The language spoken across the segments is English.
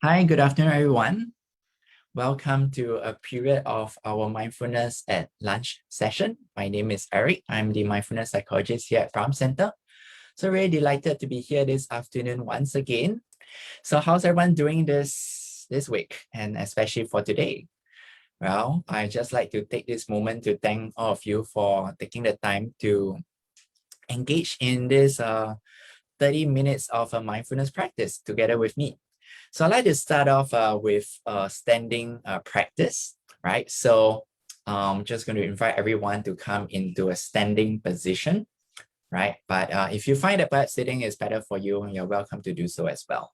Hi, good afternoon, everyone. Welcome to a period of our mindfulness at lunch session. My name is Eric. I'm the mindfulness psychologist here at Farm Center. So really delighted to be here this afternoon once again. So how's everyone doing this week and especially for today? Well, I just like to take this moment to thank all of you for taking the time to engage in this 30 minutes of a mindfulness practice together with me. So I'd like to start off with standing practice, right? So I'm just going to invite everyone to come into a standing position, right? But if you find that perhaps sitting is better for you, you're welcome to do so as well.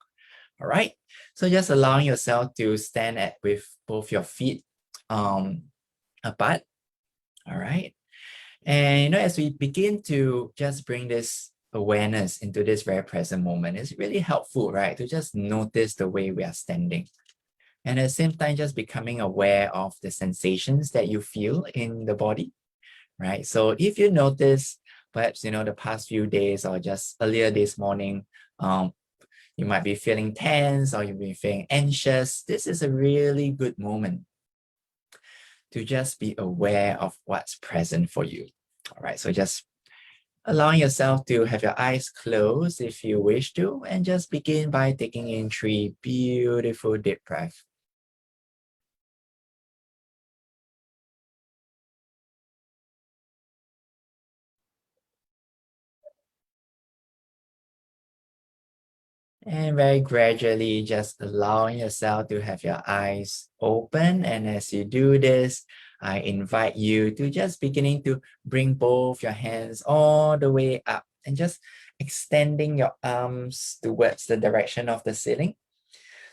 All right. So just allowing yourself to stand with both your feet apart. All right. And as we begin to just bring this awareness into this very present moment, it's really helpful, right? To just notice the way we are standing. And at the same time, just becoming aware of the sensations that you feel in the body, right? So if you notice, perhaps, the past few days or just earlier this morning, you might be feeling tense or you've been feeling anxious. This is a really good moment to just be aware of what's present for you. All right, so just allowing yourself to have your eyes closed if you wish to, and just begin by taking in 3 beautiful deep breaths. And very gradually just allowing yourself to have your eyes open. And as you do this, I invite you to just beginning to bring both your hands all the way up and just extending your arms towards the direction of the ceiling.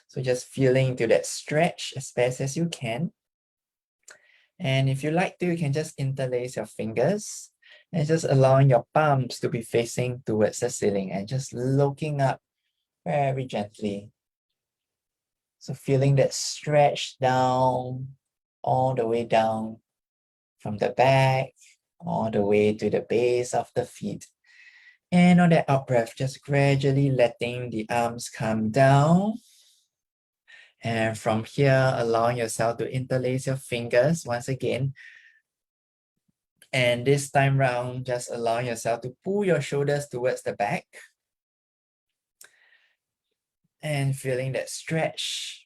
So just feeling to that stretch as best as you can. And if you like to, you can just interlace your fingers and just allowing your palms to be facing towards the ceiling and just looking up very gently. So feeling that stretch down, all the way down from the back, all the way to the base of the feet. And on that out breath, just gradually letting the arms come down. And from here, allowing yourself to interlace your fingers once again. And this time round, just allowing yourself to pull your shoulders towards the back. And feeling that stretch.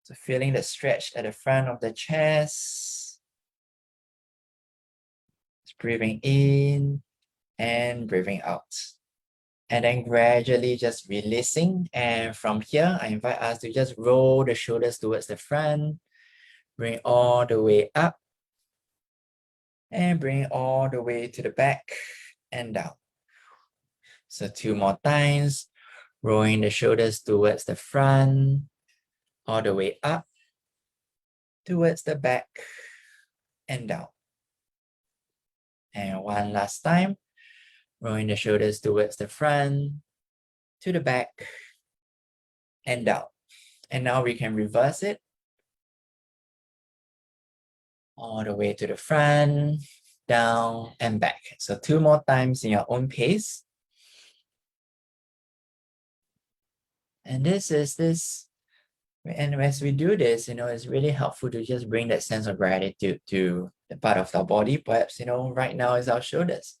So feeling the stretch at the front of the chest. Just breathing in and breathing out. And then gradually just releasing. And from here, I invite us to just roll the shoulders towards the front. Bring all the way up. And bring all the way to the back and down. So 2 more times. Rolling the shoulders towards the front, all the way up, towards the back, and down. And one last time, rolling the shoulders towards the front, to the back, and down. And now we can reverse it. All the way to the front, down, and back. So 2 more times in your own pace. And and as we do this, it's really helpful to just bring that sense of gratitude to the part of our body. Perhaps, right now is our shoulders.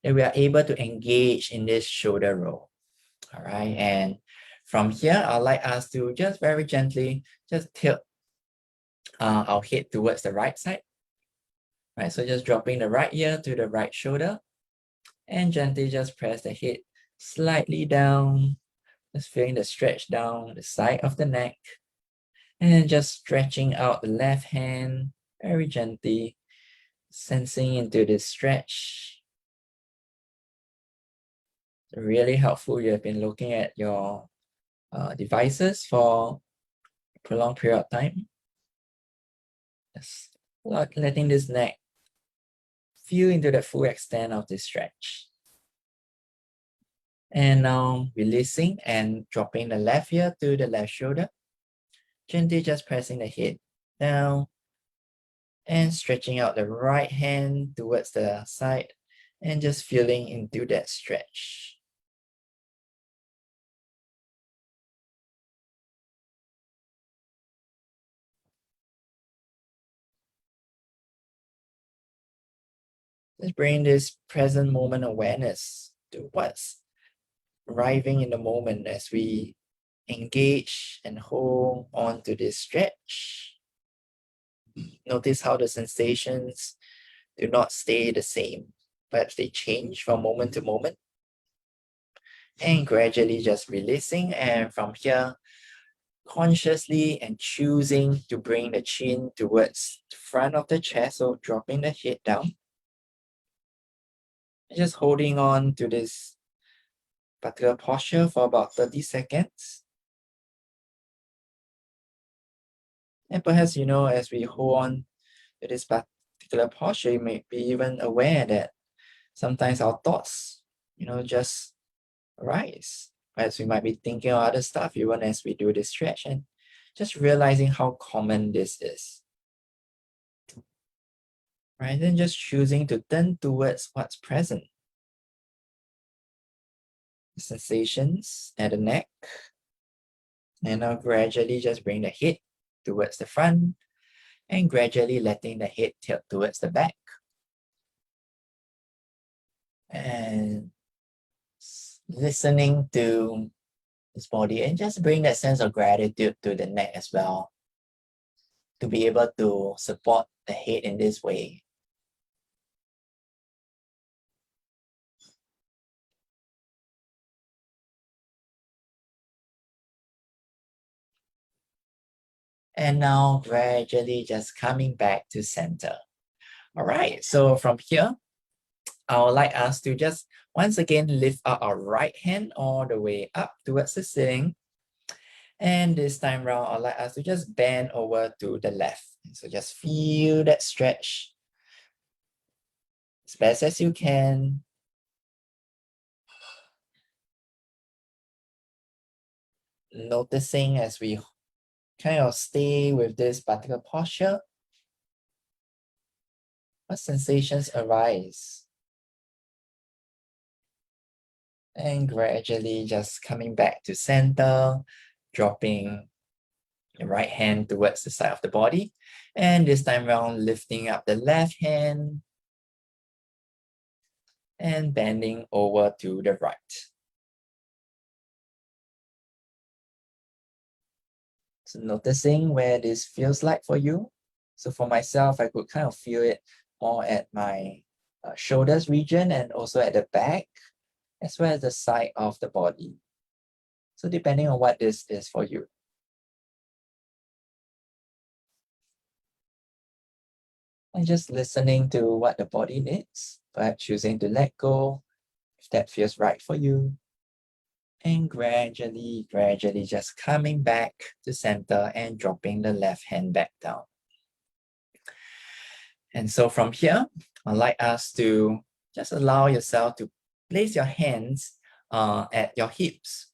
That we are able to engage in this shoulder roll. All right. And from here, I'd like us to just very gently just tilt our head towards the right side. Right. So just dropping the right ear to the right shoulder and gently just press the head slightly down. Just feeling the stretch down the side of the neck. And just stretching out the left hand very gently, sensing into this stretch. Really helpful. You have been looking at your devices for a prolonged period of time. Just letting this neck feel into the full extent of this stretch. And now releasing and dropping the left ear to the left shoulder. Gently just pressing the head down and stretching out the right hand towards the side and just feeling into that stretch. Let's bring this present moment awareness to what's arriving in the moment as we engage and hold on to this stretch. Notice how the sensations do not stay the same. Perhaps they change from moment to moment. And gradually just releasing. And from here, consciously and choosing to bring the chin towards the front of the chest, so dropping the head down. Just holding on to this particular posture for about 30 seconds. And perhaps, as we hold on to this particular posture, you may be even aware that sometimes our thoughts, just arise. Perhaps we might be thinking of other stuff even as we do this stretch, and just realizing how common this is. Right, then just choosing to turn towards what's present. The sensations at the neck. And now gradually just bring the head towards the front and gradually letting the head tilt towards the back. And listening to this body and just bring that sense of gratitude to the neck as well, to be able to support the head in this way. And now gradually just coming back to center. All right, so from here, I would like us to just once again lift up our right hand all the way up towards the ceiling. And this time around, I'd like us to just bend over to the left. So just feel that stretch as best as you can. Noticing as we kind of stay with this particular posture, what sensations arise. And gradually just coming back to center, dropping the right hand towards the side of the body. And this time around, lifting up the left hand and bending over to the right. So noticing where this feels like for you. So for myself, I could kind of feel it more at my shoulders region and also at the back, as well as the side of the body. So depending on what this is for you. And just listening to what the body needs, perhaps choosing to let go if that feels right for you. And gradually just coming back to center and dropping the left hand back down. And so from here, I'd like us to just allow yourself to place your hands at your hips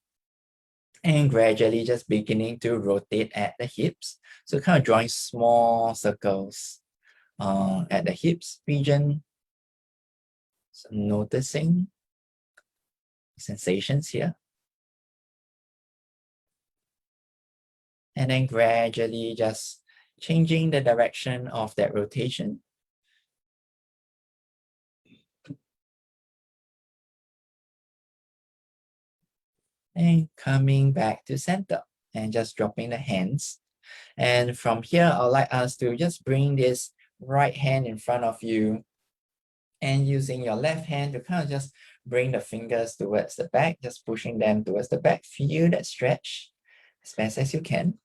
and gradually just beginning to rotate at the hips. So kind of drawing small circles at the hips region. So noticing sensations here. And then gradually just changing the direction of that rotation. And coming back to center and just dropping the hands. And from here, I'd like us to just bring this right hand in front of you and using your left hand to kind of just bring the fingers towards the back, just pushing them towards the back. Feel that stretch as best as you can.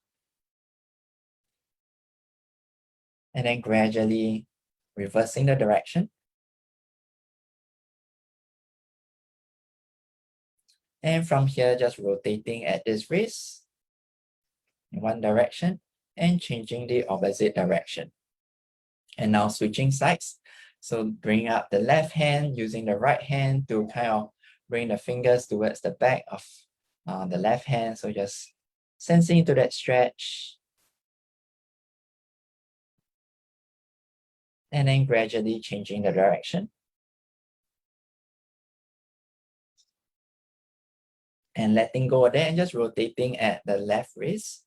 And then gradually reversing the direction. And from here, just rotating at this wrist in one direction and changing the opposite direction. And now switching sides. So bring up the left hand using the right hand to kind of bring the fingers towards the back of the left hand. So just sensing into that stretch. And then gradually changing the direction. And letting go of that and just rotating at the left wrist.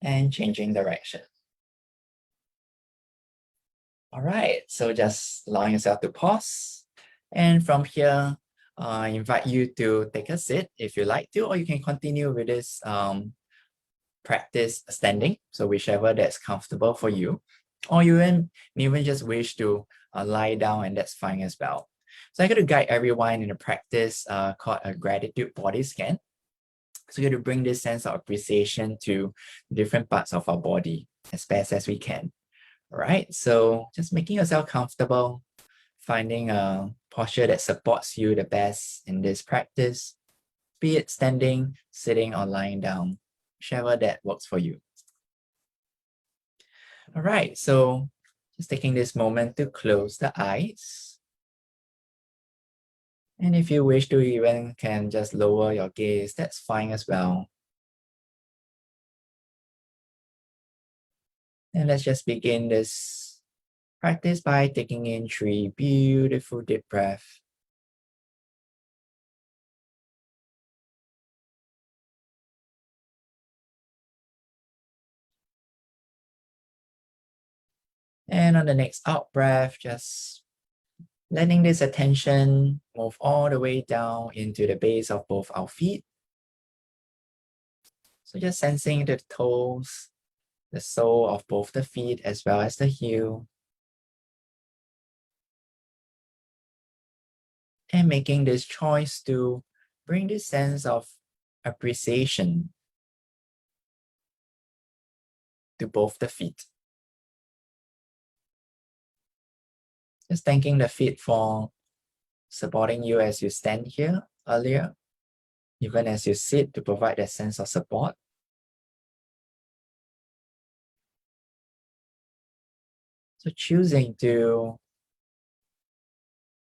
And changing direction. All right, so just allowing yourself to pause. And from here, I invite you to take a sit if you like to, or you can continue with this practice standing. So whichever that's comfortable for you, or you may even just wish to lie down, and that's fine as well. So I'm going to guide everyone in a practice called a gratitude body scan. So you're going to bring this sense of appreciation to different parts of our body as best as we can. All right, so just making yourself comfortable, finding a posture that supports you the best in this practice, be it standing, sitting, or lying down, whichever that works for you. All right, so just taking this moment to close the eyes. And if you wish to, even can just lower your gaze, that's fine as well. And let's just begin this practice by taking in 3 beautiful deep breaths. And on the next out breath, just letting this attention move all the way down into the base of both our feet. So just sensing the toes, the sole of both the feet as well as the heel. And making this choice to bring this sense of appreciation to both the feet. Just thanking the feet for supporting you as you stand here earlier, even as you sit, to provide that sense of support. So choosing to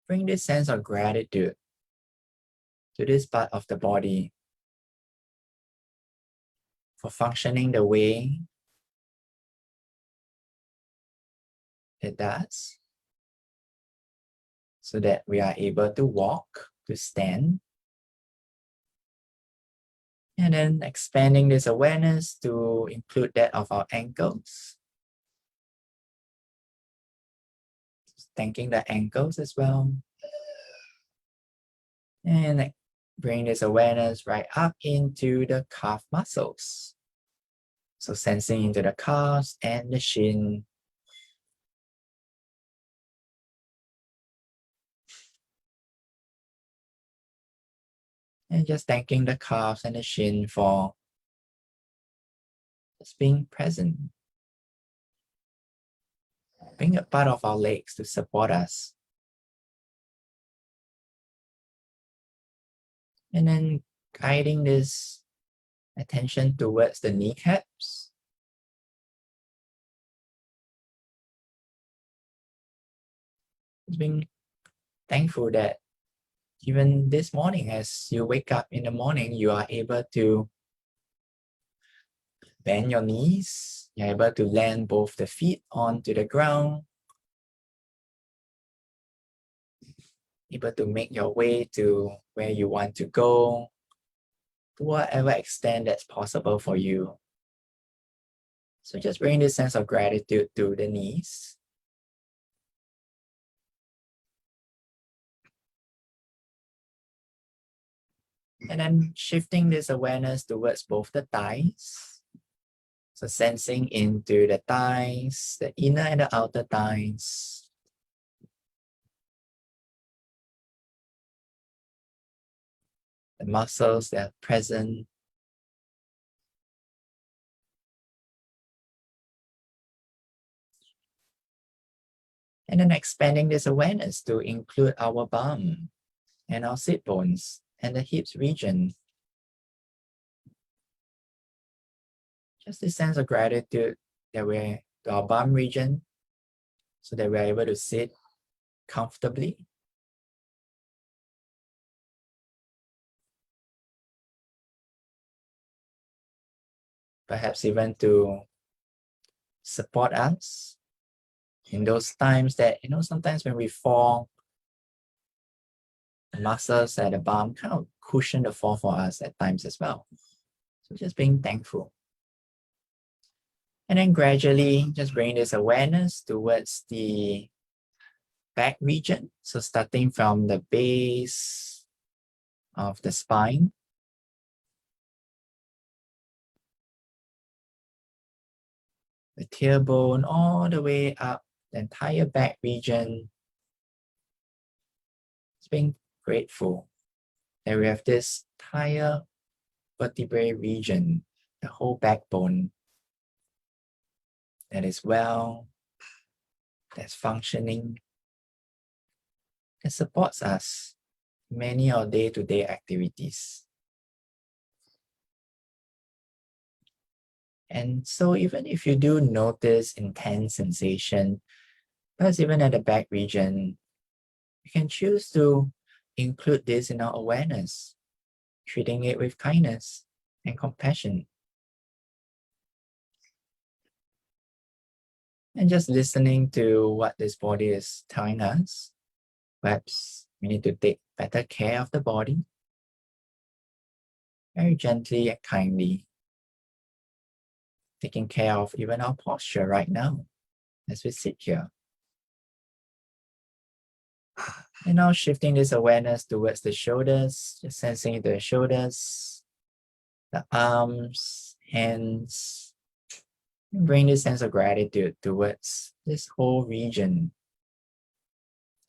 bring this sense of gratitude to this part of the body for functioning the way it does, so that we are able to walk, to stand, and then expanding this awareness to include that of our ankles. Thanking the ankles as well. And bring this awareness right up into the calf muscles. So sensing into the calves and the shin. And just thanking the calves and the shin for just being present. Being a part of our legs to support us. And then guiding this attention towards the kneecaps. Just being thankful that even this morning, as you wake up in the morning, you are able to bend your knees. You're able to land both the feet onto the ground. Able to make your way to where you want to go, to whatever extent that's possible for you. So just bring this sense of gratitude to the knees. And then shifting this awareness towards both the thighs. So sensing into the thighs, the inner and the outer thighs. The muscles that are present. And then expanding this awareness to include our bum and our sit bones and the hips region. Just this sense of gratitude that we're to our bum region, so that we're able to sit comfortably. Perhaps even to support us in those times that, sometimes when we fall, the muscles at the bum kind of cushion the fall for us at times as well. So just being thankful. And then gradually just bring this awareness towards the back region. So starting from the base of the spine, the tailbone, all the way up the entire back region. Just being grateful that we have this entire vertebrae region, the whole backbone that is well, that's functioning, that supports us in many of day-to-day activities. And so even if you do notice intense sensation, perhaps even at the back region, you can choose to include this in our awareness, treating it with kindness and compassion. And just listening to what this body is telling us. Perhaps we need to take better care of the body, very gently and kindly, taking care of even our posture right now as we sit here. And now shifting this awareness towards the shoulders, just sensing the shoulders, the arms, hands. And bring this sense of gratitude towards this whole region,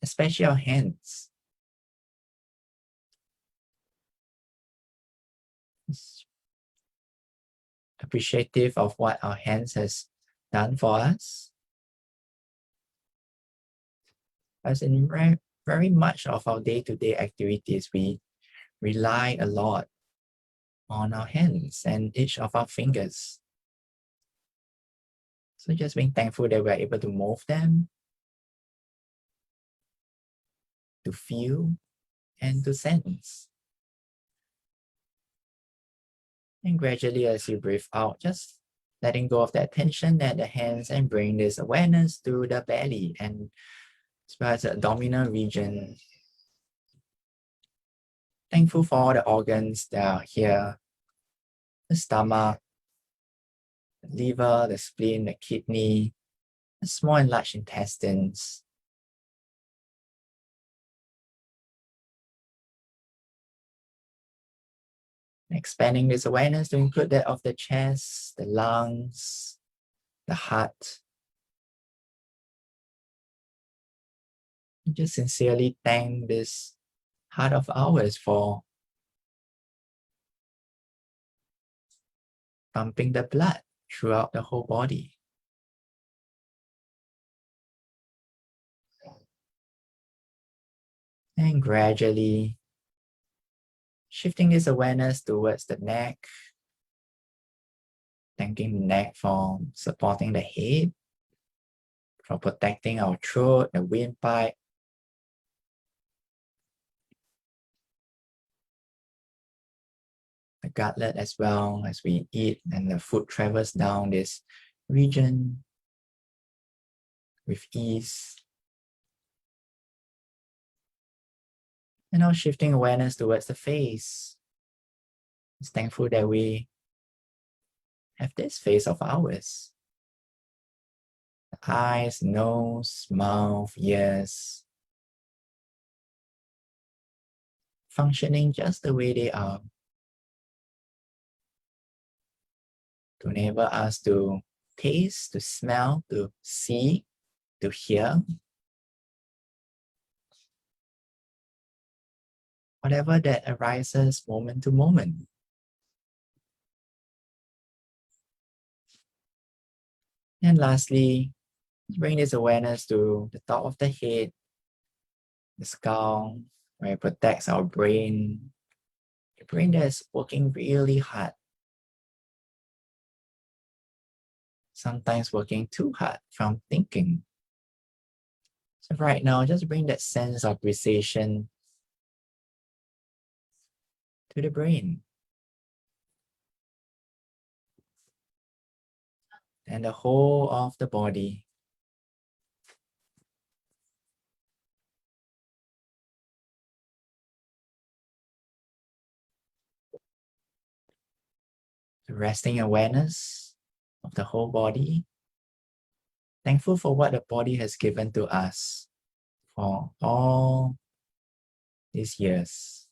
especially our hands. Just appreciative of what our hands has done for us. As in very much of our day-to-day activities, we rely a lot on our hands and each of our fingers. So just being thankful that we're able to move them, to feel, and to sense. And gradually as you breathe out, just letting go of that tension at the hands and bring this awareness to the belly and as well as the abdominal region. Thankful for all the organs that are here, the stomach, the liver, the spleen, the kidney, the small and large intestines. Expanding this awareness to include that of the chest, the lungs, the heart. Just sincerely thank this heart of ours for pumping the blood throughout the whole body. And gradually shifting this awareness towards the neck, thanking the neck for supporting the head, for protecting our throat, the windpipe, the gutlet as well as we eat and the food travels down this region with ease. And now shifting awareness towards the face. It's thankful that we have this face of ours. The eyes, nose, mouth, ears, functioning just the way they are, to enable us to taste, to smell, to see, to hear. Whatever that arises moment to moment. And lastly, bring this awareness to the top of the head, the skull, where it protects our brain. The brain that is working really hard. Sometimes working too hard from thinking. So right now, just bring that sense of appreciation to the brain. And the whole of the body. The resting awareness of the whole body. Thankful for what the body has given to us for all these years,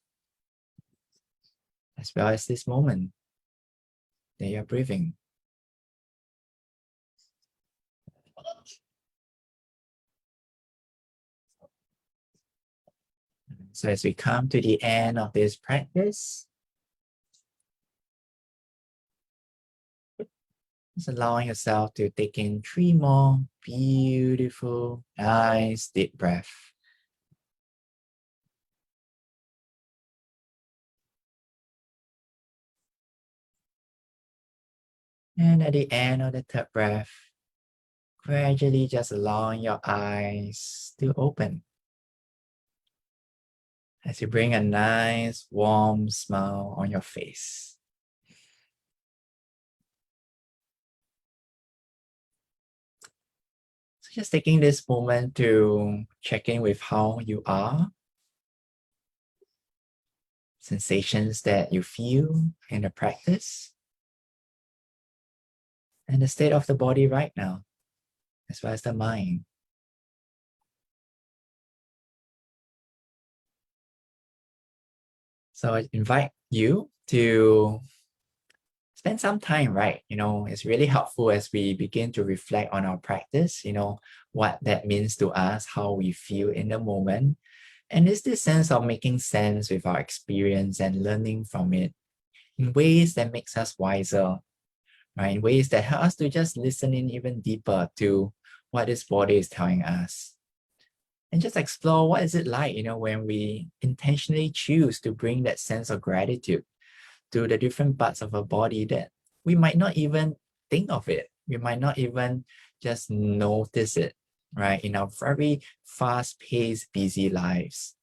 as well as this moment that you're breathing. So as we come to the end of this practice, just allowing yourself to take in 3 more beautiful, nice, deep breaths. And at the end of the 3rd breath, gradually just allowing your eyes to open as you bring a nice, warm smile on your face. So just taking this moment to check in with how you are, sensations that you feel in the practice, and the state of the body right now, as well as the mind. So I invite you to spend some time, right? It's really helpful as we begin to reflect on our practice, what that means to us, how we feel in the moment. And it's this sense of making sense with our experience and learning from it in ways that makes us wiser, right? In ways that help us to just listen in even deeper to what this body is telling us. And just explore what is it like, when we intentionally choose to bring that sense of gratitude to the different parts of our body that we might not even think of it. We might not even just notice it, right? In our very fast-paced, busy lives.